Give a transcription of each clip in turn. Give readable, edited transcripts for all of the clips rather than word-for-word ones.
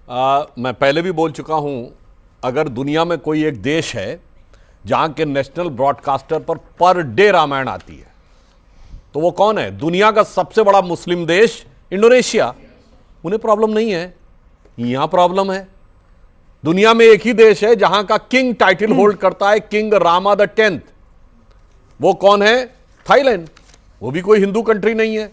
मैं पहले भी बोल चुका हूं, अगर दुनिया में कोई एक देश है जहां के नेशनल ब्रॉडकास्टर पर डे रामायण आती है तो वो कौन है? दुनिया का सबसे बड़ा मुस्लिम देश इंडोनेशिया। उन्हें प्रॉब्लम नहीं है, यहां प्रॉब्लम है। दुनिया में एक ही देश है जहां का किंग टाइटल होल्ड करता है किंग रामा द 10th। वो कौन है? थाईलैंड। वो भी कोई हिंदू कंट्री नहीं है।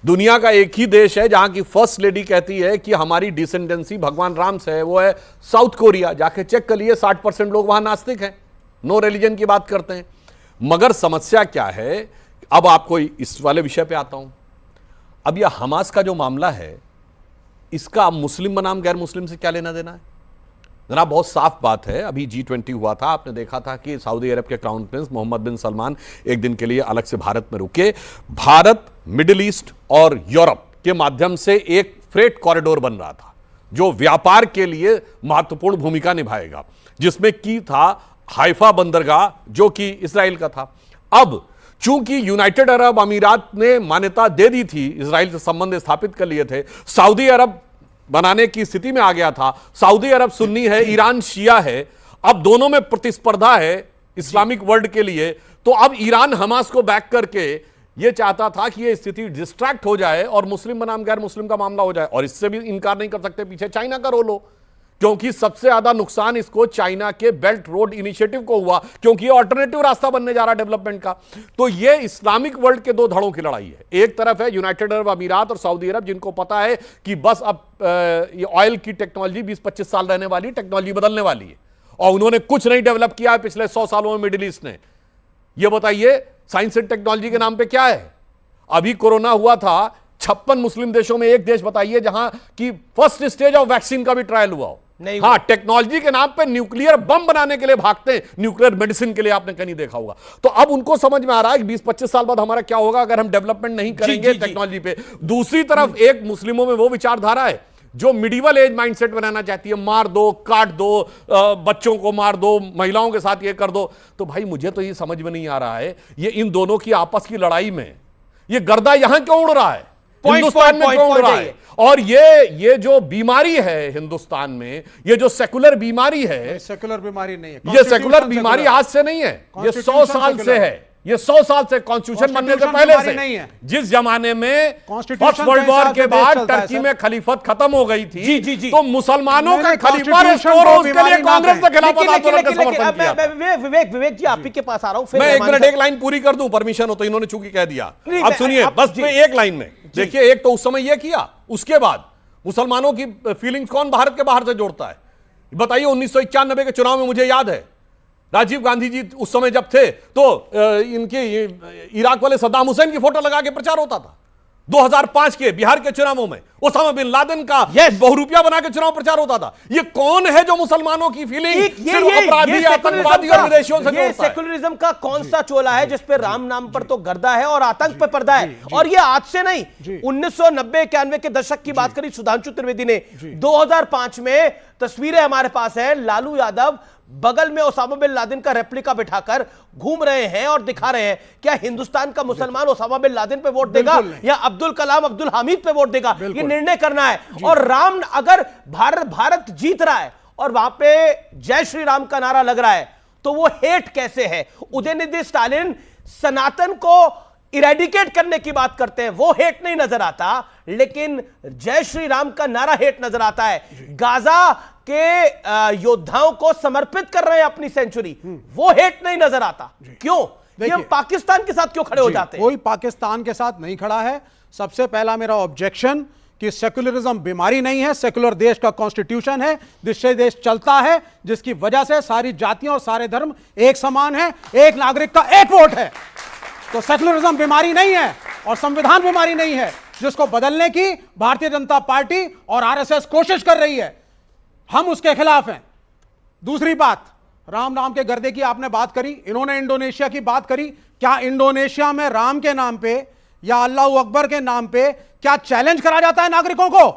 दुनिया का एक ही देश है जहां की फर्स्ट लेडी कहती है कि हमारी डिसेंडेंसी भगवान राम से है, वो है साउथ कोरिया। जाके चेक कर लिए, 60% लोग वहां नास्तिक हैं, नो रिलीजन की बात करते हैं। मगर समस्या क्या है, अब आपको इस वाले विषय पे आता हूं। अब यह हमास का जो मामला है, इसका मुस्लिम बनाम गैर मुस्लिम से क्या लेना देना है? जनाब, बहुत साफ बात है। अभी G20 हुआ था, आपने देखा था कि सऊदी अरब के क्राउन प्रिंस मोहम्मद बिन सलमान एक दिन के लिए अलग से भारत में रुके। भारत मिडिल ईस्ट और यूरोप के माध्यम से एक फ्रेट कॉरिडोर बन रहा था जो व्यापार के लिए महत्वपूर्ण भूमिका निभाएगा, जिसमें की था हाइफा बंदरगाह जो कि इस्राएल का था। अब चूंकि यूनाइटेड अरब अमीरात ने मान्यता दे दी थी, इस्राएल से संबंध स्थापित कर लिए थे, सऊदी अरब बनाने की स्थिति में आ गया था। सऊदी अरब सुन्नी है, ईरान शिया है। अब दोनों में प्रतिस्पर्धा है इस्लामिक वर्ल्ड के लिए। तो अब ईरान हमास को बैक करके यह चाहता था कि यह स्थिति डिस्ट्रैक्ट हो जाए और मुस्लिम बनाम गैर मुस्लिम का मामला हो जाए। और इससे भी इनकार नहीं कर सकते, पीछे चाइना का रोल हो, क्योंकि सबसे ज्यादा नुकसान इसको चाइना के बेल्ट रोड इनिशिएटिव को हुआ, क्योंकि ये ऑल्टरनेटिव रास्ता बनने जा रहा है डेवलपमेंट का। तो ये इस्लामिक वर्ल्ड के दो धड़ों की लड़ाई है। एक तरफ है यूनाइटेड अरब अमीरात और सऊदी अरब, जिनको पता है कि बस अब ये ऑयल की टेक्नोलॉजी 20-25 साल रहने वाली, टेक्नोलॉजी बदलने वाली है, और उन्होंने कुछ नहीं डेवलप किया है पिछले 100 सालों में मिडिल ईस्ट ने। ये बताइए, साइंस एंड टेक्नोलॉजी के नाम पे क्या है? अभी कोरोना हुआ था, 56 मुस्लिम देशों में एक देश बताइए जहां की फर्स्ट स्टेज ऑफ वैक्सीन का भी ट्रायल हुआ हो। नहीं, हाँ, टेक्नोलॉजी के नाम पे न्यूक्लियर बम बनाने के लिए भागते हैं, न्यूक्लियर मेडिसिन के लिए आपने कहीं देखा होगा। तो अब उनको समझ में आ रहा है कि 20-25 साल बाद हमारा क्या होगा अगर हम डेवलपमेंट नहीं करेंगे टेक्नोलॉजी पे। दूसरी तरफ एक मुस्लिमों में वो विचारधारा है जो मिडिवल एज माइंडसेट बनाना चाहती है, मार दो, काट दो, बच्चों को मार दो, महिलाओं के साथ ये कर दो। तो भाई मुझे तो ये समझ में नहीं आ रहा है, ये इन दोनों की आपस की लड़ाई में ये गर्दा यहां क्यों उड़ रहा है, हिंदुस्तान में क्यों उड़ रहा है? और ये जो बीमारी है हिंदुस्तान में, ये जो सेकुलर बीमारी है, सेकुलर बीमारी नहीं है, ये सेकुलर बीमारी आज से नहीं है, ये 100 साल से है। ये 100 साल से, कॉन्स्टिट्यूशन बनने से पहले से नहीं है। जिस जमाने में फर्स्ट वर्ल्ड वॉर के बाद टर्की में खलीफत खत्म हो गई थी, तो मुसलमानों का खलीफा रिस्टोर हो, उसके लिए कांग्रेस ने खिलाफत आंदोलन का समर्थन किया। विवेक जी, आप ही के पास आ रहा हूं। मैं एक मिनट, एक लाइन पूरी कर दूं, परमिशन हो तो? इन्होंने चूंकि कह दिया, अब सुनिए बस एक लाइन में। देखिए, एक तो उस समय यह किया, उसके बाद मुसलमानों की फीलिंग्स कौन भारत के बाहर से जोड़ता है? बताइए, 1991 के चुनाव में मुझे याद है, राजीव गांधी जी उस समय जब थे तो इनके इराक वाले सद्दाम हुसैन की फोटो लगा के प्रचार होता था। 2005 के बिहार के चुनावों में ओसामा बिन लादेन का बहुरूपिया बना के चुनाव प्रचार होता था। ये कौन है जो मुसलमानों की फीलिंग सिर्फ अपराधी, आतंकवादी और विदेशियों से जोड़ता है? सेकुलरिज्म का कौन सा चोला है जिसपे राम नाम पर तो गर्दा है और आतंक पे पर्दा है? और ये आज से नहीं, 1990-91 के दशक की बात करी सुधांशु त्रिवेदी ने। 2005 में तस्वीरें हमारे पास है, लालू यादव बगल में ओसामा बिन लादेन का रेप्लिका बिठाकर घूम रहे हैं और दिखा रहे हैं। क्या हिंदुस्तान का मुसलमान ओसामा बिन लादेन पे वोट देगा या अब्दुल कलाम, अब्दुल हामिद पे वोट देगा? ये निर्णय करना है। और राम, अगर भारत जीत रहा है और वहां पे जय श्री राम का नारा लग रहा है, तो वो हेट कैसे है? उदयनिधि स्टालिन सनातन को इरेडिकेट करने की बात करते हैं, वो हेट नहीं नजर आता, लेकिन जय श्री राम का नारा हेट नजर आता है। गाजा के योद्धाओं को समर्पित कर रहे हैं अपनी सेंचुरी, वो हेट नहीं नजर आता। क्यों? ये हम पाकिस्तान के साथ क्यों खड़े हो जाते हैं? कोई पाकिस्तान के साथ नहीं खड़ा है। सबसे पहला मेरा ऑब्जेक्शन कि सेकुलरिज्म बीमारी नहीं है, सेकुलर देश का कॉन्स्टिट्यूशन है, जिससे देश चलता है, जिसकी वजह से सारी जातियां और सारे धर्म एक समान है, एक नागरिक का एक वोट है। तो सेकुलरिज्म बीमारी नहीं है और संविधान बीमारी नहीं है, जिसको बदलने की भारतीय जनता पार्टी और आरएसएस कोशिश कर रही है। हम उसके खिलाफ हैं। दूसरी बात, राम नाम के गर्दे की आपने बात करी, इन्होंने इंडोनेशिया की बात करी। क्या इंडोनेशिया में राम के नाम पे या अल्लाह अकबर के नाम पे क्या चैलेंज करा जाता है नागरिकों को?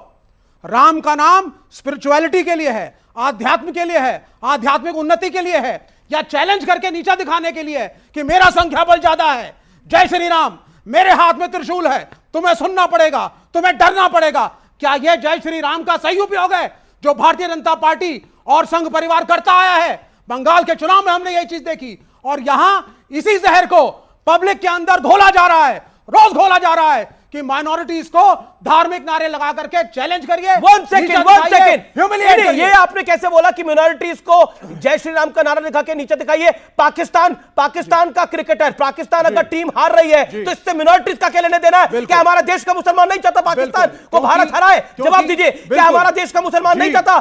राम का नाम स्पिरिचुअलिटी के लिए है, आध्यात्म के लिए है, आध्यात्मिक उन्नति के लिए है, या चैलेंज करके नीचा दिखाने के लिए है कि मेरा संख्या बल ज्यादा है? जय श्री राम, मेरे हाथ में त्रिशूल है, तुम्हें सुनना पड़ेगा, तुम्हें डरना पड़ेगा। क्या यह जय श्री राम का सही उपयोग है? जो भारतीय जनता पार्टी और संघ परिवार करता आया है। बंगाल के चुनाव में हमने यही चीज देखी, और यहां इसी जहर को पब्लिक के अंदर घोला जा रहा है, रोज घोला जा रहा है कि माइनॉरिटीज को धार्मिक नारे लगा करके चैलेंज करिए। वन सेकेंड ह्यूमिलिएट करिए। ये आपने कैसे बोला कि मिनॉरिटीज को जय श्री राम का नारा दिखा के नीचे दिखाइए? पाकिस्तान का क्रिकेटर, पाकिस्तान अगर टीम हार रही है तो इससे मिनॉरिटीज का क्या लेने देना है? क्या हमारा देश का मुसलमान नहीं चाहता पाकिस्तान को भारत हराए? जवाब दीजिए, क्या हमारा देश का मुसलमान नहीं चाहता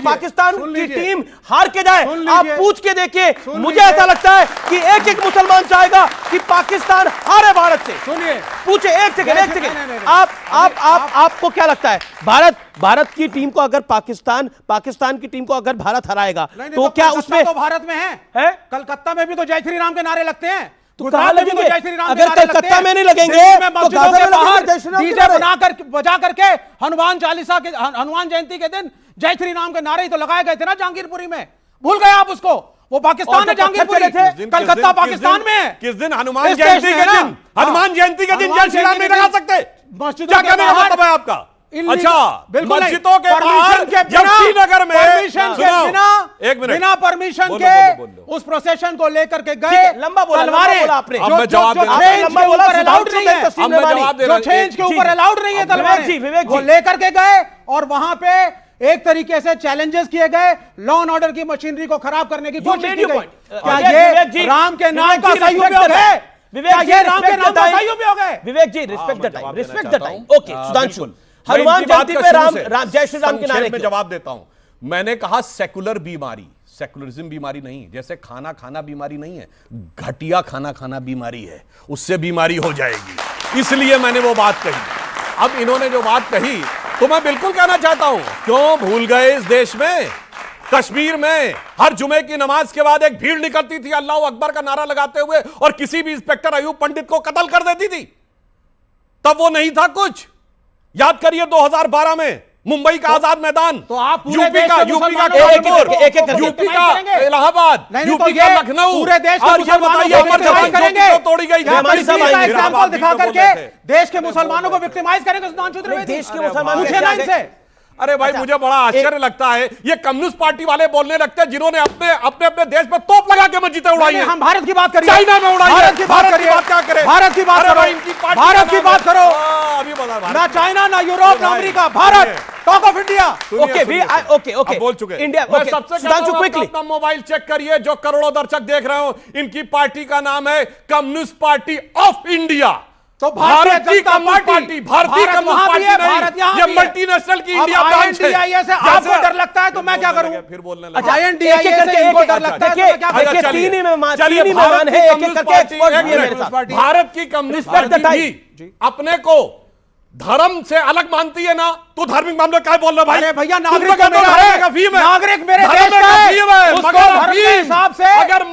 पाकिस्तान की टीम हार के जाए? आप पूछ के देखिए, मुझे ऐसा लगता है कि एक एक मुसलमान चाहेगा कि पाकिस्तान हारे भारत से। सुनिए, पूछे एक सेकंड नहीं। आपको क्या लगता है, भारत की टीम को अगर पाकिस्तान की टीम को अगर भारत हराएगा तो क्या उसमें तो भारत में है? कलकत्ता में भी तो जय श्री राम के नारे लगते हैं, तो गुजरात में भी तो जय श्री राम के अगर नारे लगते कलकत्ता हैं। में नहीं लगेंगे दिल्ली में तो मस्जिदों गाजा के में बाहर लगेंगे जय श्री राम के डीजे नारे। बजा करके हनुमान जयंती के दिन जय श्री राम के नारे ही तो लगाए गए थे ना जहांगीरपुरी में। भूल गए आप उसको? वो पाकिस्तान है जहांगीरपुरी, कलकत्ता पाकिस्तान में है। किस दिन? हनुमान जयंती के दिन। हनुमान जयंती के दिन जय श्री राम नहीं लगा सकते? क्या कहने का मतलब है आपका? अच्छा, मस्जिदों के बाहर जब श्रीनगर में बिना परमिशन के उस प्रोसेशन को लेकर के गए, लंबा बोला आपने। जो चेंज के ऊपर अलाउड नहीं है तलवारें, वो लेकर के गए और वहां पे एक तरीके से चैलेंजेस किए गए, लॉ एंड ऑर्डर की मशीनरी को खराब करने की कोशिश की गई। क्या ये राम के नाम का सही उपयोग है? ये राम के नाम का सही उपयोग है? Vivek ji, respect the time. Okay Sudhanshu, Hanuman Jayanti पे राम जय श्री राम के नारे में जवाब देता हूं। मैंने कहा सेकुलर बीमारी, सेकुलरिज्म बीमारी नहीं, जैसे खाना खाना बीमारी नहीं है, घटिया खाना खाना बीमारी है, उससे बीमारी हो जाएगी, इसलिए मैंने वो बात कही। अब इन्होंने जो बात कही तो मैं बिल्कुल कहना चाहता हूं, क्यों भूल गए इस देश में? कश्मीर में हर जुमे की नमाज के बाद एक भीड़ निकलती थी अल्लाह अकबर का नारा लगाते हुए और किसी भी इंस्पेक्टर अयूब पंडित को कत्ल कर देती थी। तब वो नहीं था कुछ। याद करिए 2012 में मुंबई का आजाद मैदान, तो आप यूपी का यूपी का इलाहाबाद, यूपी का लखनऊ, पूरे देश और ये बताइए अमर जवान ज्योति जो तोड़ी गई एग्जांपल दिखा करके देश के मुसलमानों को विक्टिमाइज करेंगे सुधांशु त्रिवेदी। देश के मुसलमान पूछे ना इनसे। अरे भाई, मुझे बड़ा आश्चर्य लगता है, ये कम्युनिस्ट पार्टी वाले बोलने लगते हैं जिन्होंने अपने देश में तोप लगा के मस्जिदें उड़ाई हैं। हम भारत की बात करिए, चाइना में उड़ाई है। भारत की बात करिए, क्या करें? भारत की बात करो, भारत की बात करो। अभी बता, ना चाइना, ना यूरोप, ना America, Bharat, talk of India. Okay बोल चुके इंडिया। मैं सबसे सुधांशु क्विकली अपना मोबाइल चेक करिए, जो करोड़ों दर्शक देख रहे हो, इनकी पार्टी का नाम है कम्युनिस्ट पार्टी ऑफ इंडिया। तो भारत की कम्युनिस्ट पार्टी, भारतीय कम्युनिस्ट पार्टी नहीं, ये मल्टीनेशनल की इंडिया ब्रांच है। आपको डर लगता है तो मैं क्या करूं? फिर बोलने लगा। इनको डर लगता है तो मैं क्या करूं? तीन ही मेहमान है, एक-एक करके एक्सपर्ट भी है मेरे साथ। भारत की कम्युनिस्ट पार्टी भी अपने को धर्म से अलग मानती है ना, तो धार्मिक मामले क्या बोल रहे भाई? अरे भैया, नागरिक मेरा है, नागरिक मेरे देश का है, उसको धर्म के हिसाब से अगर